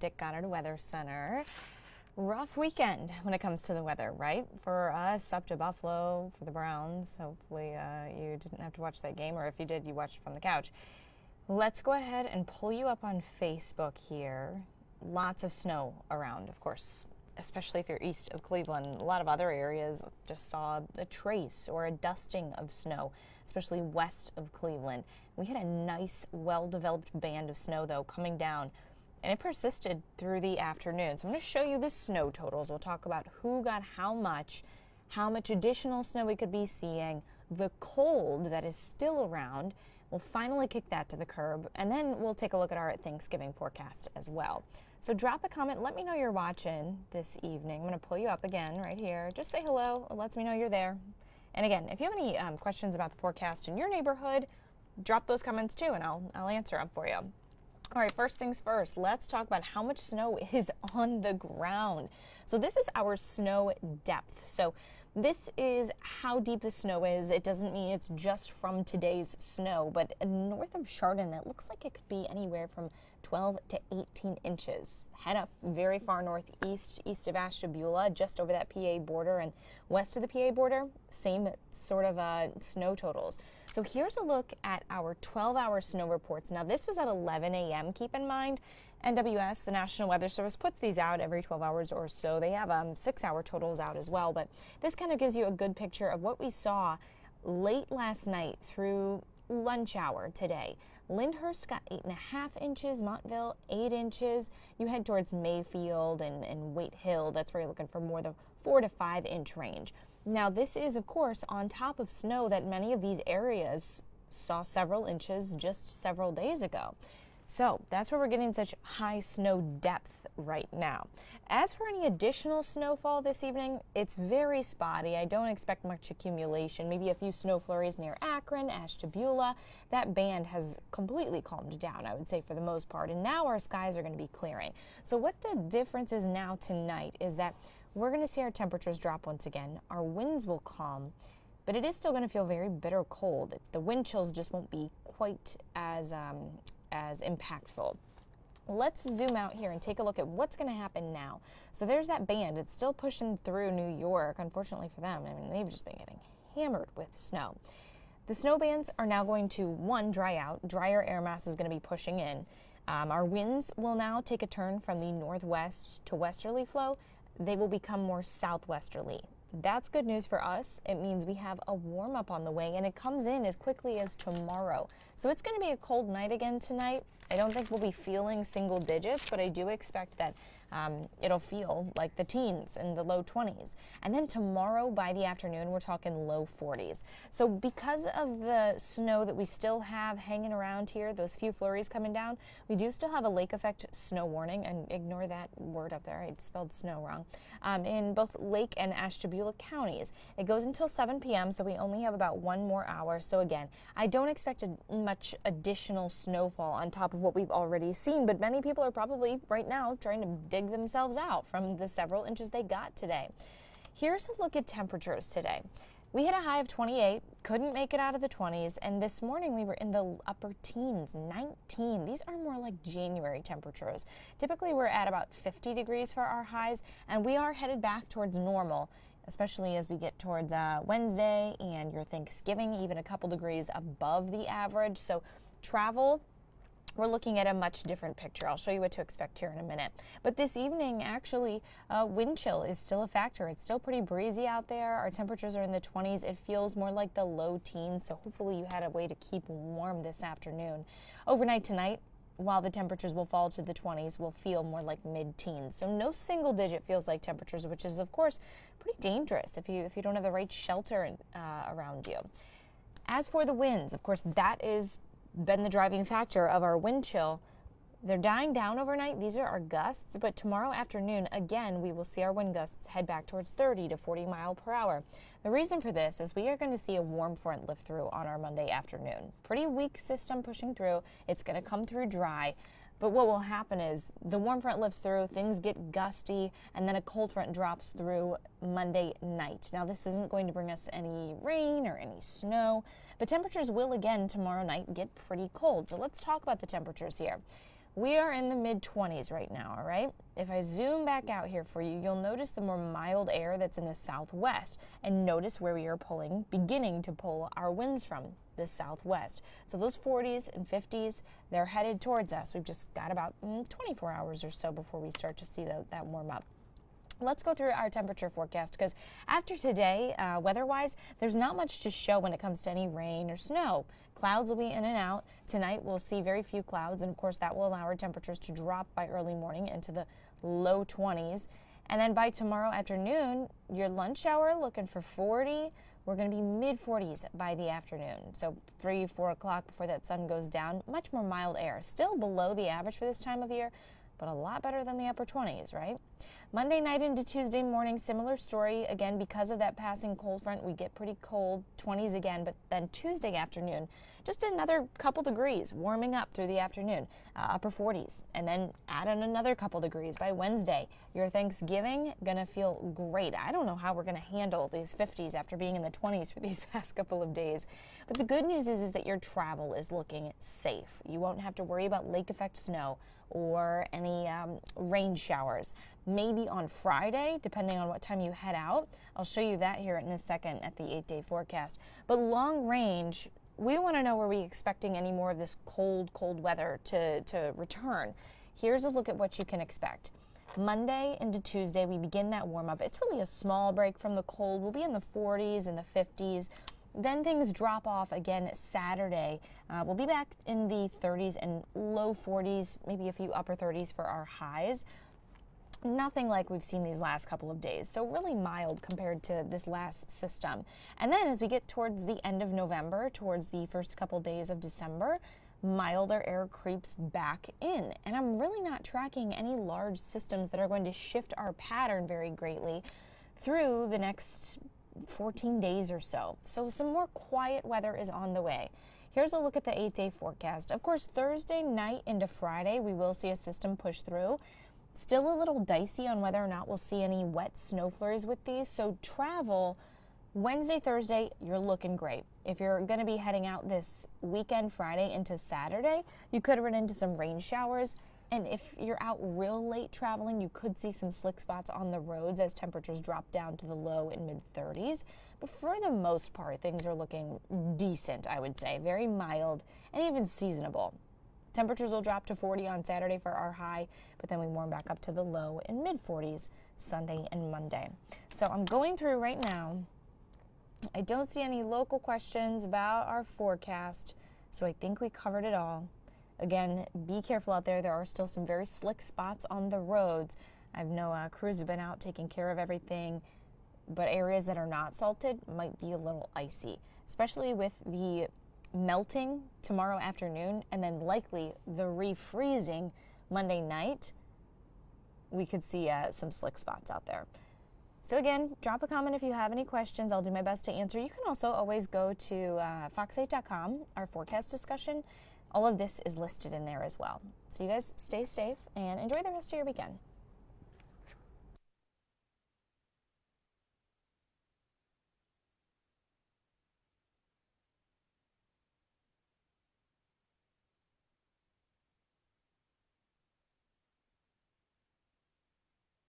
Dick Goddard Weather Center. Rough weekend when it comes to the weather, right? For us up to Buffalo, for the Browns. Hopefully you didn't have to watch that game, or if you did, you watched from the couch. Let's go ahead and pull you up on Facebook here. Lots of snow around, of course, especially if you're east of Cleveland. A lot of other areas just saw a trace or a dusting of snow, especially west of Cleveland. We had a nice, well-developed band of snow, though, coming down, and it persisted through the afternoon. So I'm going to show you the snow totals. We'll talk about who got how much additional snow we could be seeing, the cold that is still around. We'll finally kick that to the curb, and then we'll take a look at our Thanksgiving forecast as well. So drop a comment. Let me know you're watching this evening. I'm going to pull you up again right here. Just say hello. It lets me know you're there. And again, if you have any questions about the forecast in your neighborhood, drop those comments too, and I'll answer them for you. All right, first things first, let's talk about how much snow is on the ground. So this is our snow depth. So this is how deep the snow is. It doesn't mean it's just from today's snow, but north of Chardon, it looks like it could be anywhere from 12 to 18 inches. Head up very far northeast, east of Ashtabula, just over that PA border, and west of the PA border, same sort of snow totals. So here's a look at our 12-hour snow reports. Now this was at 11 a.m. Keep in mind, NWS, the National Weather Service, puts these out every 12 hours or so. They have 6-hour totals out as well, but this kind of gives you a good picture of what we saw late last night through lunch hour today. Lyndhurst got 8.5 inches, Montville 8 inches. You head towards Mayfield and Waite Hill, that's where you're looking for more the 4 to 5 inch range. Now this is of course on top of snow that many of these areas saw several inches just several days ago. So that's where we're getting such high snow depth right now. As for any additional snowfall this evening, it's very spotty. I don't expect much accumulation, maybe a few snow flurries near Akron, Ashtabula. That band has completely calmed down, I would say, for the most part, and now our skies are going to be clearing. So what the difference is now tonight is that we're going to see our temperatures drop once again. Our winds will calm, but it is still going to feel very bitter cold. The wind chills just won't be quite as impactful. Let's zoom out here and take a look at what's going to happen now. So there's that band. It's still pushing through New York, unfortunately for them. I mean, they've just been getting hammered with snow. The snow bands are now going to, one, dry out. Drier air mass is going to be pushing in. Our winds will now take a turn from the northwest to westerly flow. They will become more southwesterly. That's good news for us. It means we have a warm up on the way, and it comes in as quickly as tomorrow. So it's going to be a cold night again tonight. I don't think we'll be feeling single digits, but I do expect that it'll feel like the teens and the low 20s. And then tomorrow by the afternoon, we're talking low 40s. So because of the snow that we still have hanging around here, those few flurries coming down, we do still have a lake effect snow warning, and ignore that word up there. I spelled snow wrong. In both Lake and Ashtabula counties. It goes until 7 p.m., so we only have about 1 more hour. So again, I don't expect much additional snowfall on top of what we've already seen, but many people are probably right now trying to dig themselves out from the several inches they got today. Here's a look at temperatures today. We hit a high of 28, couldn't make it out of the 20s, and this morning we were in the upper teens, 19. These are more like January temperatures. Typically we're at about 50 degrees for our highs, and we are headed back towards normal, especially as we get towards Wednesday and your Thanksgiving, even a couple degrees above the average. So travel, we're looking at a much different picture. I'll show you what to expect here in a minute. But this evening, actually, wind chill is still a factor. It's still pretty breezy out there. Our temperatures are in the 20s. It feels more like the low teens, so hopefully you had a way to keep warm this afternoon. Overnight tonight, while the temperatures will fall to the 20s, will feel more like mid-teens. So no single digit feels like temperatures, which is, of course, pretty dangerous if you don't have the right shelter around you. As for the winds, of course, that is been the driving factor of our wind chill. They're dying down overnight. These are our gusts, but tomorrow afternoon, again, we will see our wind gusts head back towards 30 to 40 mile per hour. The reason for this is we are going to see a warm front lift through on our Monday afternoon. Pretty weak system pushing through. It's going to come through dry. But what will happen is the warm front lifts through, things get gusty, and then a cold front drops through Monday night. Now, this isn't going to bring us any rain or any snow, but temperatures will again tomorrow night get pretty cold. So let's talk about the temperatures here. We are in the mid-20s right now, all right? If I zoom back out here for you, you'll notice the more mild air that's in the southwest, and notice where we are beginning to pull our winds from, the southwest. So those 40s and 50s, they're headed towards us. We've just got about 24 hours or so before we start to see that warm up. Let's go through our temperature forecast, because after today, weather-wise, there's not much to show when it comes to any rain or snow. Clouds will be in and out. Tonight, we'll see very few clouds, and of course, that will allow our temperatures to drop by early morning into the low 20s. And then by tomorrow afternoon, your lunch hour looking for 40. We're going to be mid-40s by the afternoon. So 3, 4 o'clock before that sun goes down, much more mild air. Still below the average for this time of year, but a lot better than the upper 20s, right? Monday night into Tuesday morning, similar story. Again, because of that passing cold front, we get pretty cold, 20s again, but then Tuesday afternoon, just another couple degrees, warming up through the afternoon, upper 40s, and then add in another couple degrees by Wednesday. Your Thanksgiving, gonna feel great. I don't know how we're gonna handle these 50s after being in the 20s for these past couple of days. But the good news is that your travel is looking safe. You won't have to worry about lake effect snow or any rain showers. Maybe on Friday, depending on what time you head out. I'll show you that here in a second at the 8-day forecast. But long range, we want to know, are we expecting any more of this cold weather to return? Here's a look at what you can expect. Monday into Tuesday, we begin that warm up. It's really a small break from the cold. We'll be in the 40s and the 50s. Then things drop off again Saturday. We'll be back in the 30s and low 40s, maybe a few upper 30s for our highs. Nothing like we've seen these last couple of days, so really mild compared to this last system. And then as we get towards the end of November, towards the first couple days of December, milder air creeps back in. And I'm really not tracking any large systems that are going to shift our pattern very greatly through the next 14 days or so. So some more quiet weather is on the way. Here's a look at the 8-day forecast. Of course, Thursday night into Friday, we will see a system push through. Still a little dicey on whether or not we'll see any wet snow flurries with these. So travel Wednesday, Thursday, you're looking great. If you're going to be heading out this weekend, Friday into Saturday, you could run into some rain showers. And if you're out real late traveling, you could see some slick spots on the roads as temperatures drop down to the low and mid 30s. But for the most part, things are looking decent, I would say. Very mild and even seasonable. Temperatures will drop to 40 on Saturday for our high, but then we warm back up to the low and mid 40s Sunday and Monday. So I'm going through right now. I don't see any local questions about our forecast, so I think we covered it all. Again, be careful out there. There are still some very slick spots on the roads. I know crews have been out taking care of everything, but areas that are not salted might be a little icy, especially with the melting tomorrow afternoon and then likely the refreezing Monday night. We could see some slick spots out there. So again, drop a comment if you have any questions. I'll do my best to answer. You can also always go to fox8.com, our forecast discussion. All of this is listed in there as well. So you guys stay safe and enjoy the rest of your weekend.